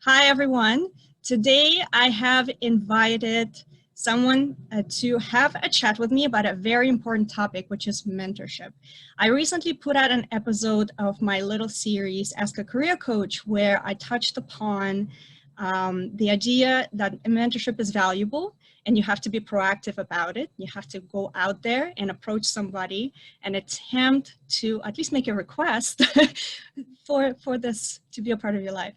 Hi, everyone. Today, I have invited someone to have a chat with me about a very important topic, which is mentorship. I recently put out an episode of my little series, Ask a Career Coach, where I touched upon the idea that mentorship is valuable and you have to be proactive about it. You have to go out there and approach somebody and attempt to at least make a request for this to be a part of your life.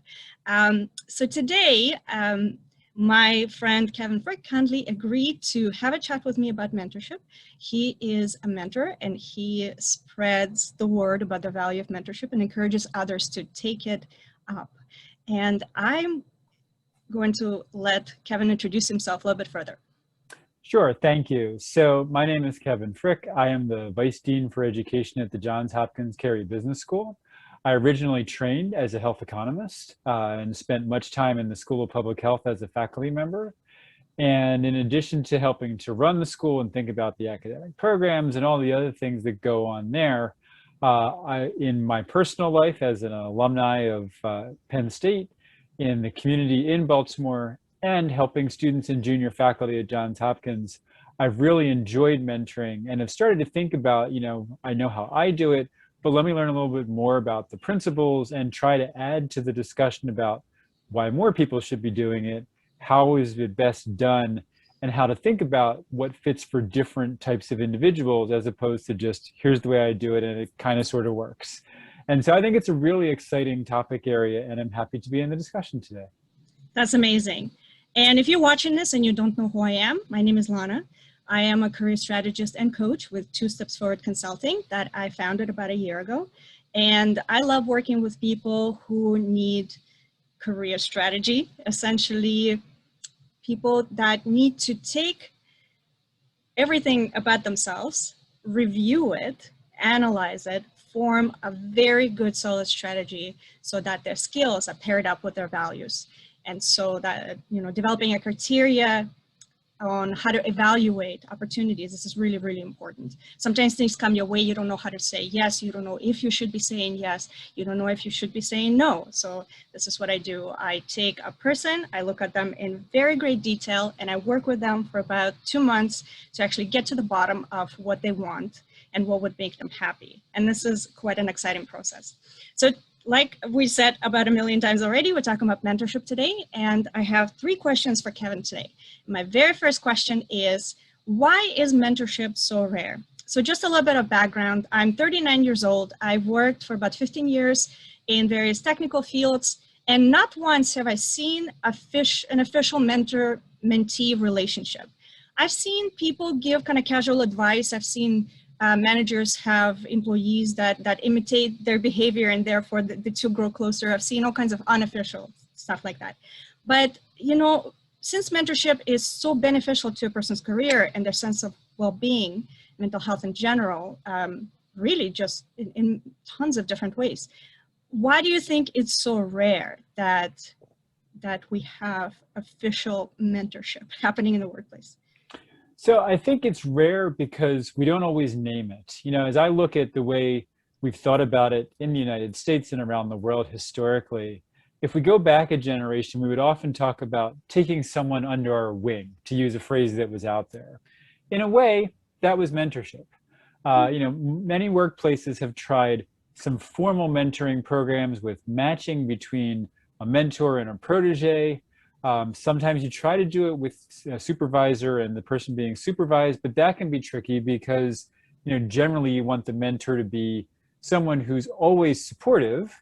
So today, my friend Kevin Frick kindly agreed to have a chat with me about mentorship. He is a mentor and he spreads the word about the value of mentorship and encourages others to take it up. And I'm going to let Kevin introduce himself a little bit further. Sure, thank you. So my name is Kevin Frick. I am the Vice Dean for Education at the Johns Hopkins Carey Business School. I originally trained as a health economist and spent much time in the School of Public Health as a faculty member. And in addition to helping to run the school and think about the academic programs and all the other things that go on there, in my personal life as an alumni of Penn State, in the community in Baltimore, and helping students and junior faculty at Johns Hopkins, I've really enjoyed mentoring and have started to think about, I know how I do it, but let me learn a little bit more about the principles and try to add to the discussion about why more people should be doing it, how is it best done, and how to think about what fits for different types of individuals as opposed to just, here's the way I do it and it kind of sort of works. And so I think it's a really exciting topic area and I'm happy to be in the discussion today. That's amazing. And if you're watching this and you don't know who I am, my name is Lana. I am a career strategist and coach with 2 Steps Forward Consulting that I founded about a year ago. And I love working with people who need career strategy, essentially people that need to take everything about themselves, review it, analyze it, form a very good solid strategy so that their skills are paired up with their values. And so that, developing a criteria on how to evaluate opportunities, this is really, really important. Sometimes things come your way, you don't know how to say yes, you don't know if you should be saying yes, you don't know if you should be saying no. So this is what I do. I take a person, I look at them in very great detail, and I work with them for about 2 months to actually get to the bottom of what they want and what would make them happy. And this is quite an exciting process. So like we said about 1 million times already, we're talking about mentorship today, and I have 3 questions for Kevin today. My very first question is, why is mentorship so rare? So just a little bit of background. I'm 39 years old. I've worked for about 15 years in various technical fields, and not once have I seen an official mentor-mentee relationship. I've seen people give kind of casual advice. I've seen managers have employees that imitate their behavior and therefore the 2 grow closer. I've seen all kinds of unofficial stuff like that. But, since mentorship is so beneficial to a person's career and their sense of well-being, mental health in general, really just in tons of different ways, why do you think it's so rare that we have official mentorship happening in the workplace? So I think it's rare because we don't always name it. As I look at the way we've thought about it in the United States and around the world historically, if we go back a generation, we would often talk about taking someone under our wing, to use a phrase that was out there. In a way, that was mentorship. Many workplaces have tried some formal mentoring programs with matching between a mentor and a protege. Sometimes you try to do it with a supervisor and the person being supervised, but that can be tricky because, generally you want the mentor to be someone who's always supportive,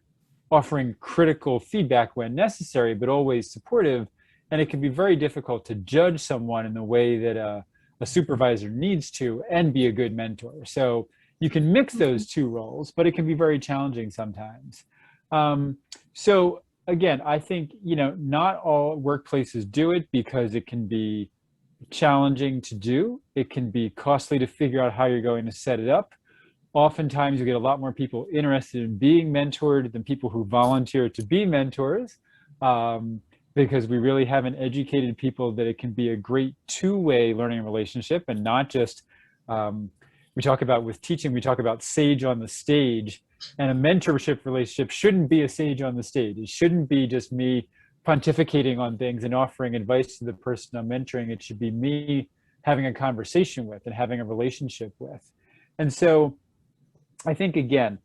offering critical feedback when necessary, but always supportive. And it can be very difficult to judge someone in the way that a supervisor needs to and be a good mentor. So you can mix those 2 roles, but it can be very challenging sometimes. So again, I think, not all workplaces do it because it can be challenging to do. It can be costly to figure out how you're going to set it up. Oftentimes you get a lot more people interested in being mentored than people who volunteer to be mentors, because we really haven't educated people that it can be a great 2-way learning relationship and not just, we talk about with teaching, we talk about sage on the stage, and a mentorship relationship shouldn't be a sage on the stage. It shouldn't be just me pontificating on things and offering advice to the person I'm mentoring. It should be me having a conversation with and having a relationship with. And so I think, again,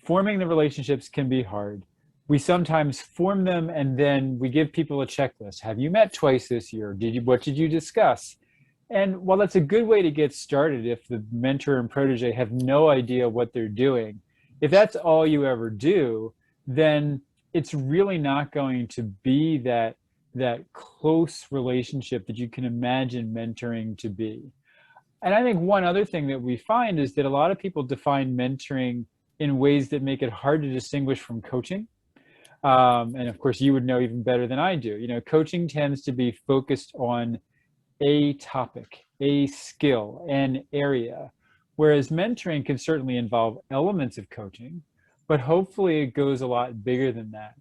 forming the relationships can be hard. We sometimes form them and then we give people a checklist. Have you met twice this year? What did you discuss? And while that's a good way to get started, if the mentor and protege have no idea what they're doing, if that's all you ever do, then it's really not going to be that close relationship that you can imagine mentoring to be. And I think one other thing that we find is that a lot of people define mentoring in ways that make it hard to distinguish from coaching. And of course, you would know even better than I do. You know, coaching tends to be focused on a topic, a skill, an area, whereas mentoring can certainly involve elements of coaching, but hopefully it goes a lot bigger than that.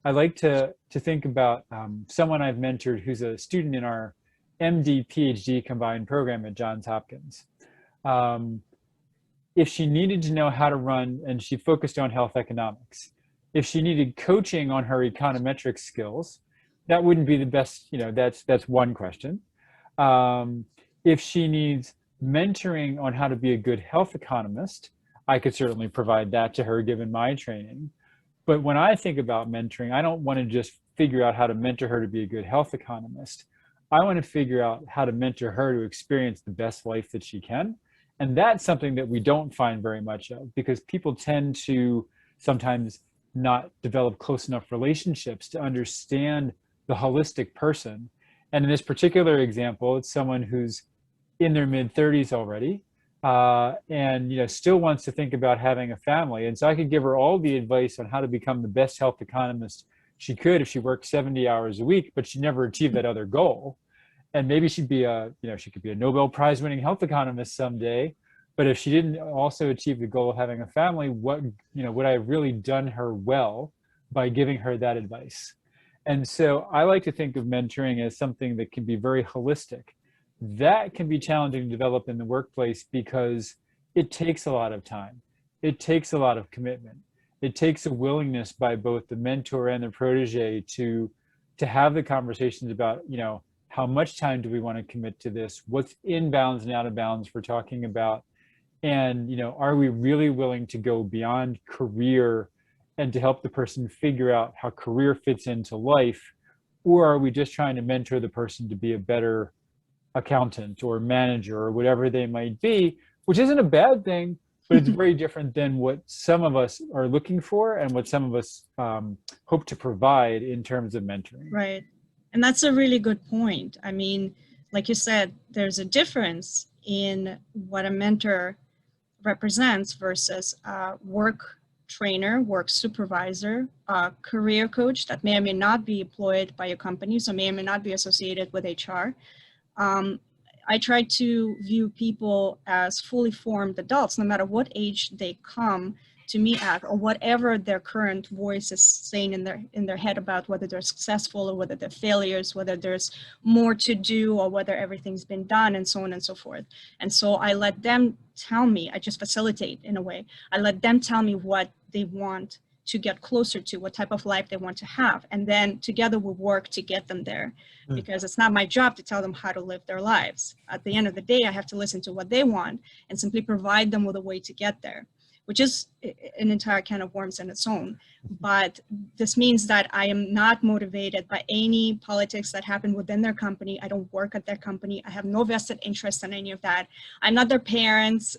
I like to think about someone I've mentored who's a student in our MD, PhD combined program at Johns Hopkins. If she needed to know how to run, and she focused on health economics, if she needed coaching on her econometric skills, that wouldn't be the best, you know, that's one question. If she needs mentoring on how to be a good health economist, I could certainly provide that to her given my training. But when I think about mentoring, I don't want to just figure out how to mentor her to be a good health economist. I want to figure out how to mentor her to experience the best life that she can. And that's something that we don't find very much of, because people tend to sometimes not develop close enough relationships to understand the holistic person. And in this particular example, it's someone who's in their mid-30s already, and still wants to think about having a family. And so I could give her all the advice on how to become the best health economist she could if she worked 70 hours a week, but she never achieved that other goal. And maybe she'd be she could be a Nobel Prize winning health economist someday. But if she didn't also achieve the goal of having a family, would I have really done her well by giving her that advice? And so I like to think of mentoring as something that can be very holistic. That can be challenging to develop in the workplace because it takes a lot of time. It takes a lot of commitment. It takes a willingness by both the mentor and the protege to have the conversations about, how much time do we want to commit to this? What's in bounds and out of bounds we're talking about? And, are we really willing to go beyond career and to help the person figure out how career fits into life? Or are we just trying to mentor the person to be a better accountant or manager or whatever they might be, which isn't a bad thing, but it's very different than what some of us are looking for and what some of us hope to provide in terms of mentoring. Right. And that's a really good point. I mean, like you said, there's a difference in what a mentor represents versus a work trainer, work supervisor, a career coach that may or may not be employed by a company, so may or may not be associated with HR. I try to view people as fully formed adults, no matter what age they come to me at, or whatever their current voice is saying in their head about whether they're successful or whether they're failures, whether there's more to do or whether everything's been done, and so on and so forth. And so I let them tell me, I just facilitate in a way. I let them tell me what they want to get closer to, what type of life they want to have. And then together we work to get them there, because it's not my job to tell them how to live their lives. At the end of the day, I have to listen to what they want and simply provide them with a way to get there, which is an entire can of worms in its own. But this means that I am not motivated by any politics that happen within their company. I don't work at their company. I have no vested interest in any of that. I'm not their parents.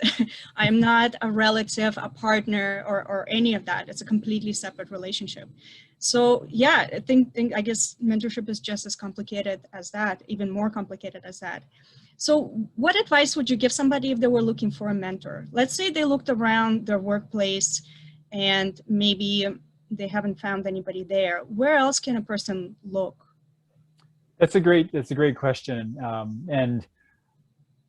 I'm not a relative, a partner, or any of that. It's a completely separate relationship. So yeah, I guess mentorship is just as complicated as that, even more complicated as that. So what advice would you give somebody if they were looking for a mentor? Let's say they looked around their workplace and maybe they haven't found anybody there. Where else can a person look? That's a great question. And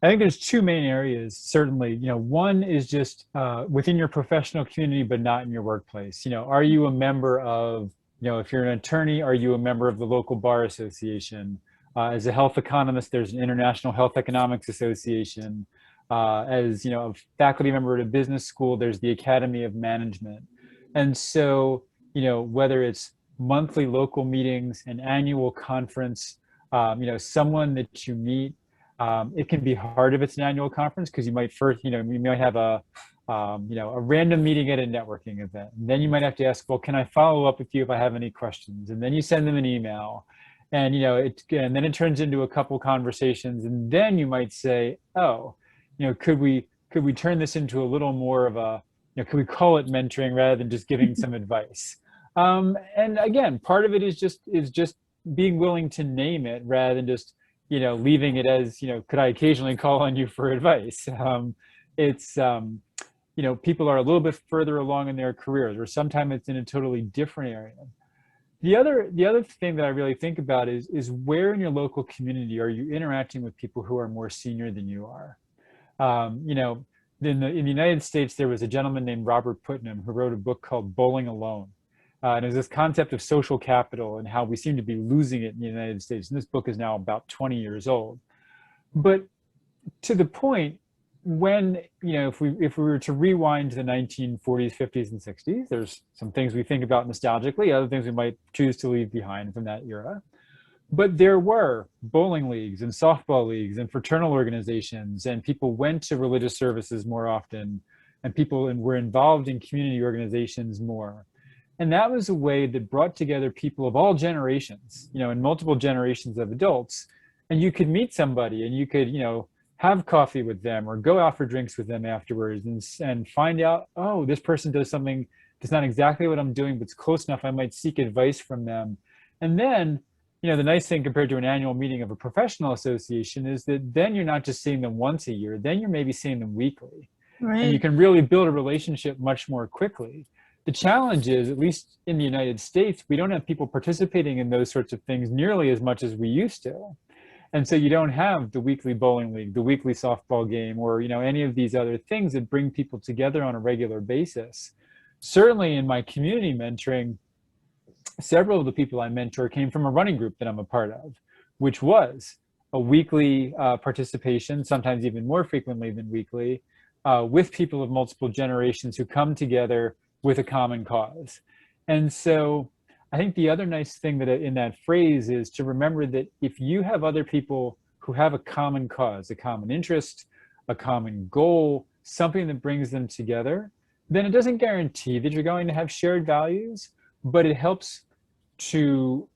I think there's two main areas, certainly. One is just within your professional community, but not in your workplace. Are you a member of, if you're an attorney, are you a member of the local bar association? As a health economist, there's an International Health Economics Association. As a faculty member at a business school, there's the Academy of Management. And so, whether it's monthly local meetings, an annual conference, someone that you meet. It can be hard if it's an annual conference because you might first, you might have a random meeting at a networking event. And then you might have to ask, well, can I follow up with you if I have any questions? And then you send them an email. And and then it turns into a couple conversations, and then you might say, oh, could we turn this into a little more of a, could we call it mentoring rather than just giving some advice? And again, part of it is just being willing to name it rather than just leaving it as, could I occasionally call on you for advice? It's people are a little bit further along in their careers, or sometimes it's in a totally different area. The other thing that I really think about is where in your local community are you interacting with people who are more senior than you are? In the United States, there was a gentleman named Robert Putnam who wrote a book called Bowling Alone. And there's this concept of social capital and how we seem to be losing it in the United States. And this book is now about 20 years old. But to the point, when, if we were to rewind to the 1940s, 50s, and 60s, there's some things we think about nostalgically, other things we might choose to leave behind from that era. But there were bowling leagues and softball leagues and fraternal organizations, and people went to religious services more often, and people were involved in community organizations more. And that was a way that brought together people of all generations, and multiple generations of adults. And you could meet somebody and you could, have coffee with them or go out for drinks with them afterwards and find out, oh, this person does something that's not exactly what I'm doing, but it's close enough I might seek advice from them. And then, the nice thing compared to an annual meeting of a professional association is that then you're not just seeing them once a year, then you're maybe seeing them weekly. Right. And you can really build a relationship much more quickly. The challenge is, at least in the United States, we don't have people participating in those sorts of things nearly as much as we used to. And so you don't have the weekly bowling league, the weekly softball game, or any of these other things that bring people together on a regular basis. Certainly in my community mentoring, several of the people I mentor came from a running group that I'm a part of, which was a weekly participation, sometimes even more frequently than weekly, with people of multiple generations who come together with a common cause. And so I think the other nice thing that in that phrase is to remember that if you have other people who have a common cause, a common interest, a common goal, something that brings them together, then it doesn't guarantee that you're going to have shared values, but it helps to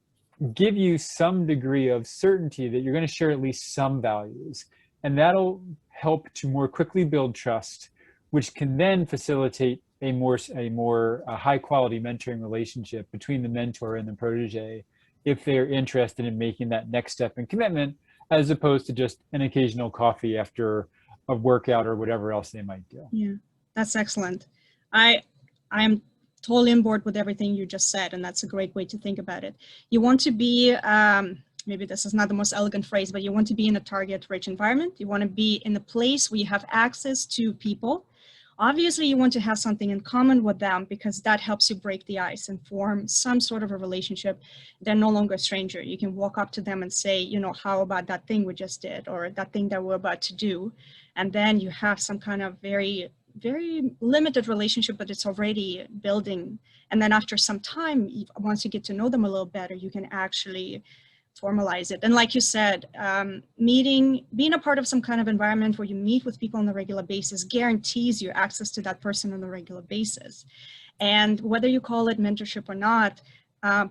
give you some degree of certainty that you're going to share at least some values. And that'll help to more quickly build trust, which can then facilitate a more high quality mentoring relationship between the mentor and the protege if they're interested in making that next step in commitment, as opposed to just an occasional coffee after a workout or whatever else they might do. Yeah, that's excellent. I'm totally on board with everything you just said, and that's a great way to think about it. You want to be, maybe this is not the most elegant phrase, but you want to be in a target-rich environment. You want to be in a place where you have access to people. Obviously, you want to have something in common with them because that helps you break the ice and form some sort of a relationship. They're no longer a stranger. You can walk up to them and say, how about that thing we just did, or that thing that we're about to do? And then you have some kind of very, very limited relationship, but it's already building. And then after some time, once you get to know them a little better, you can actually formalize it. And like you said, being a part of some kind of environment where you meet with people on a regular basis guarantees you access to that person on a regular basis. And whether you call it mentorship or not,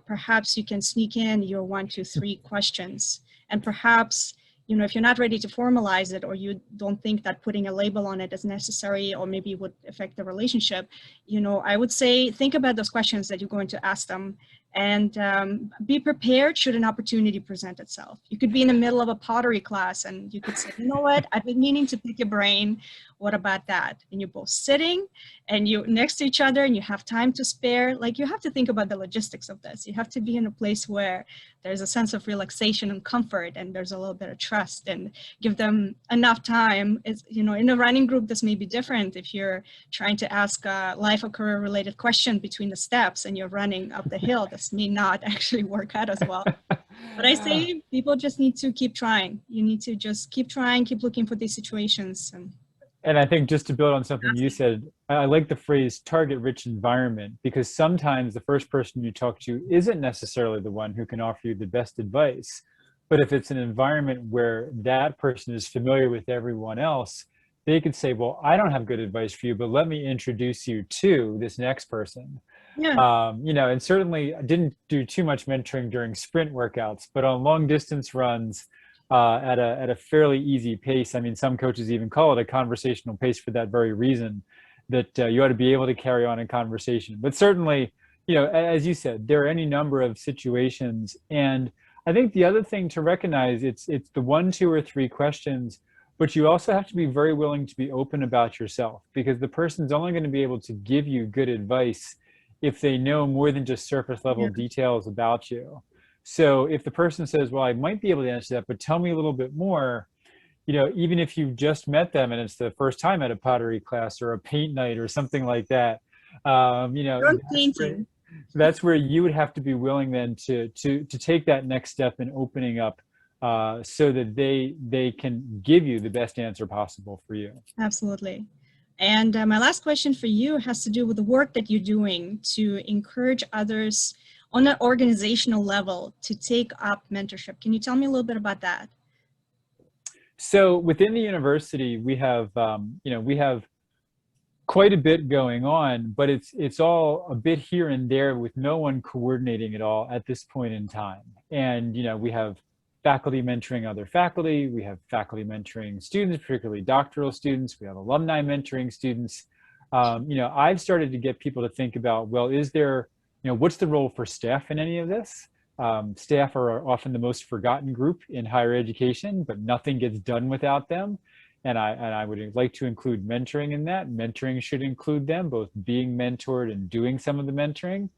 perhaps you can sneak in your 1, 2, 3 questions. And perhaps, if you're not ready to formalize it, or you don't think that putting a label on it is necessary, or maybe it would affect the relationship, I would say, think about those questions that you're going to ask them, and be prepared should an opportunity present itself. You could be in the middle of a pottery class and you could say, you know what, I've been meaning to pick your brain. What about that? And you're both sitting and you're next to each other and you have time to spare. Like, you have to think about the logistics of this. You have to be in a place where there's a sense of relaxation and comfort, and there's a little bit of trust, and give them enough time. It's, in a running group, this may be different. If you're trying to ask a life or career related question between the steps and you're running up the hill, this may not actually work out as well. But I say people just need to keep trying. You need to just keep trying, keep looking for these situations. And I think just to build on something you Fantastic. said, I like the phrase target rich environment, because sometimes the first person you talk to isn't necessarily the one who can offer you the best advice. But if it's an environment where that person is familiar with everyone else, they could say, well, I don't have good advice for you, but let me introduce you to this next person. Yeah. And certainly I didn't do too much mentoring during sprint workouts, but on long distance runs, at a fairly easy pace. I mean, some coaches even call it a conversational pace for that very reason, that you ought to be able to carry on a conversation. But certainly, as you said, there are any number of situations, and I think the other thing to recognize, it's the one, two, or three questions, but you also have to be very willing to be open about yourself, because the person's only going to be able to give you good advice if they know more than just surface level Yeah. details about you. So if the person says, well, I might be able to answer that, but tell me a little bit more, even if you've just met them and it's the first time at a pottery class or a paint night or something like that, Drone painting. that's where you would have to be willing then to take that next step in opening up, so that they can give you the best answer possible for you. Absolutely. And my last question for you has to do with the work that you're doing to encourage others on an organizational level to take up mentorship. Can you tell me a little bit about that? So within the university, we have quite a bit going on, but it's all a bit here and there with no one coordinating it all at this point in time. And we have faculty mentoring other faculty, we have faculty mentoring students, particularly doctoral students, we have alumni mentoring students. I've started to get people to think about, well, is there, what's the role for staff in any of this? Staff are often the most forgotten group in higher education, but nothing gets done without them. And I would like to include mentoring in that. Mentoring should include them, both being mentored and doing some of the mentoring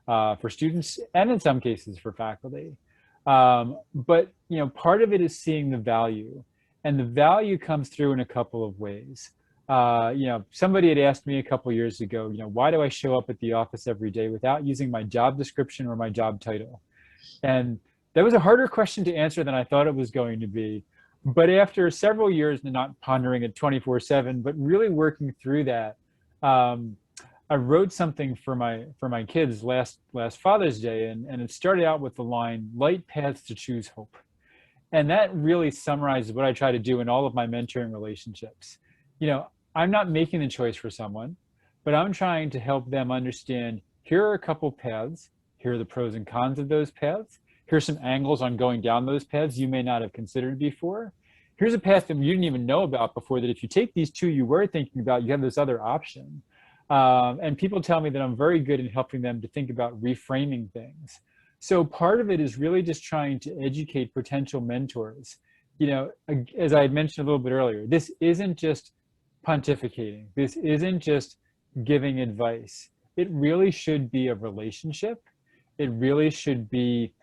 for students, and in some cases for faculty. But part of it is seeing the value, and the value comes through in a couple of ways. Somebody had asked me a couple years ago, why do I show up at the office every day without using my job description or my job title? And that was a harder question to answer than I thought it was going to be. But after several years, not pondering it 24/7, but really working through that, I wrote something for my kids last Father's Day, and it started out with the line, "Light paths to choose hope." And that really summarizes what I try to do in all of my mentoring relationships. I'm not making the choice for someone, but I'm trying to help them understand, here are a couple paths, here are the pros and cons of those paths, here's some angles on going down those paths you may not have considered before. Here's a path that you didn't even know about before, that if you take these two you were thinking about, you have this other option. And people tell me that I'm very good in helping them to think about reframing things. So part of it is really just trying to educate potential mentors. As I had mentioned a little bit earlier, this isn't just pontificating. This isn't just giving advice. It really should be a relationship. It really should be,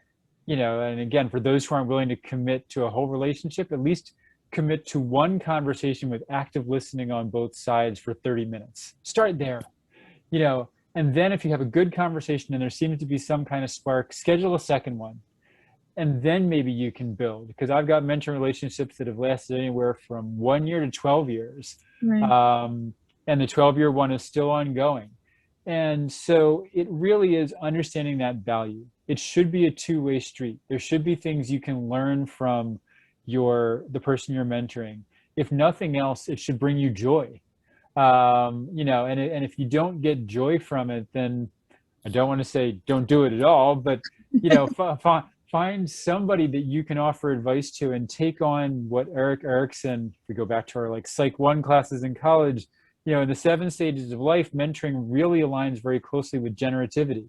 and again, for those who aren't willing to commit to a whole relationship, at least commit to one conversation with active listening on both sides for 30 minutes. Start there, and then if you have a good conversation and there seems to be some kind of spark, schedule a second one. And then maybe you can build, because I've got mentoring relationships that have lasted anywhere from 1 year to 12 years. Right. And the 12-year one is still ongoing. And so it really is understanding that value. It should be a two-way street. There should be things you can learn from the person you're mentoring. If nothing else, it should bring you joy. And if you don't get joy from it, then I don't want to say don't do it at all, but find somebody that you can offer advice to, and take on what Eric Erickson, if we go back to our Psych 1 classes in college, in the 7 stages of life, mentoring really aligns very closely with generativity,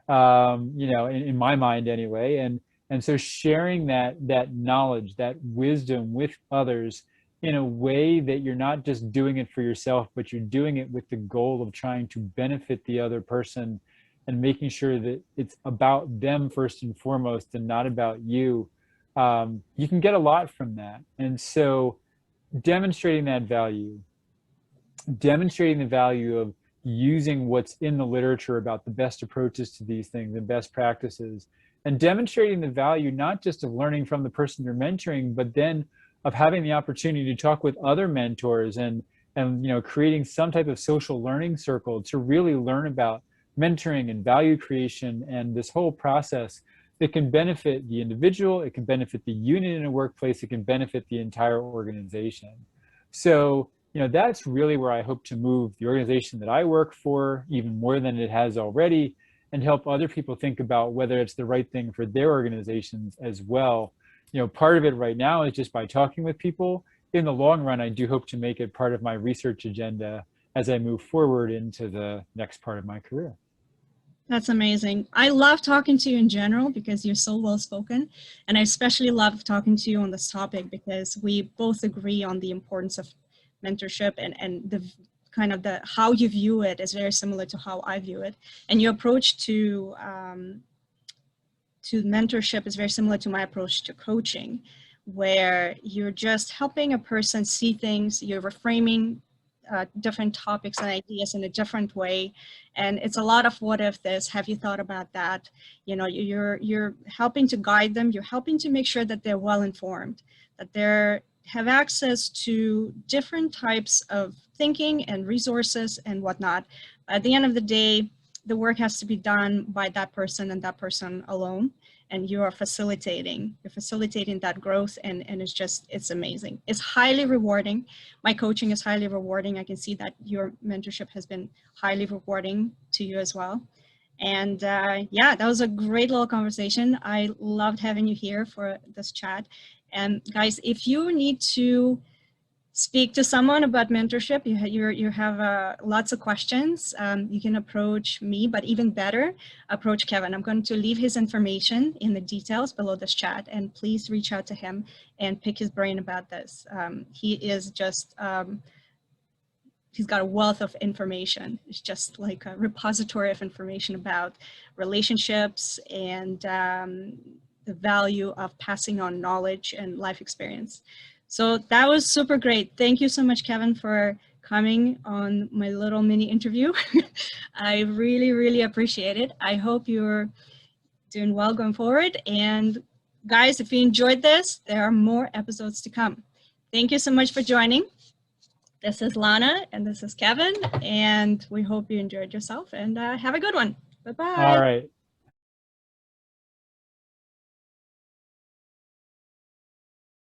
in my mind anyway. And so sharing that knowledge, that wisdom with others in a way that you're not just doing it for yourself, but you're doing it with the goal of trying to benefit the other person, and making sure that it's about them first and foremost and not about you. You can get a lot from that. And so demonstrating that value, demonstrating the value of using what's in the literature about the best approaches to these things and best practices, and demonstrating the value not just of learning from the person you're mentoring, but then of having the opportunity to talk with other mentors and and, creating some type of social learning circle to really learn about mentoring and value creation and this whole process that can benefit the individual, it can benefit the unit in a workplace, it can benefit the entire organization. So, that's really where I hope to move the organization that I work for, even more than it has already, and help other people think about whether it's the right thing for their organizations as well. Part of it right now is just by talking with people. In the long run, I do hope to make it part of my research agenda as I move forward into the next part of my career. That's amazing. I love talking to you in general because you're so well spoken. And I especially love talking to you on this topic because we both agree on the importance of mentorship, and the kind of the how you view it is very similar to how I view it. And your approach to mentorship is very similar to my approach to coaching, where you're just helping a person see things, you're reframing different topics and ideas in a different way. And it's a lot of what if this, have you thought about that? You're helping to guide them, you're helping to make sure that they're well informed, that they have access to different types of thinking and resources and whatnot. At the end of the day, the work has to be done by that person and that person alone. And you're facilitating that growth, and it's amazing. It's highly rewarding. My coaching is highly rewarding. I can see that your mentorship has been highly rewarding to you as well. And yeah, that was a great little conversation. I loved having you here for this chat. And guys, if you need to speak to someone about mentorship, you have lots of questions, you can approach me, but even better, approach Kevin. I'm going to leave his information in the details below this chat, and please reach out to him and pick his brain about this. He is just, he's got a wealth of information. It's just like a repository of information about relationships and the value of passing on knowledge and life experience. So that was super great. Thank you so much, Kevin, for coming on my little mini interview. I really, really appreciate it. I hope you're doing well going forward. And guys, if you enjoyed this, there are more episodes to come. Thank you so much for joining. This is Lana and this is Kevin, and we hope you enjoyed yourself, and have a good one. Bye-bye. All right.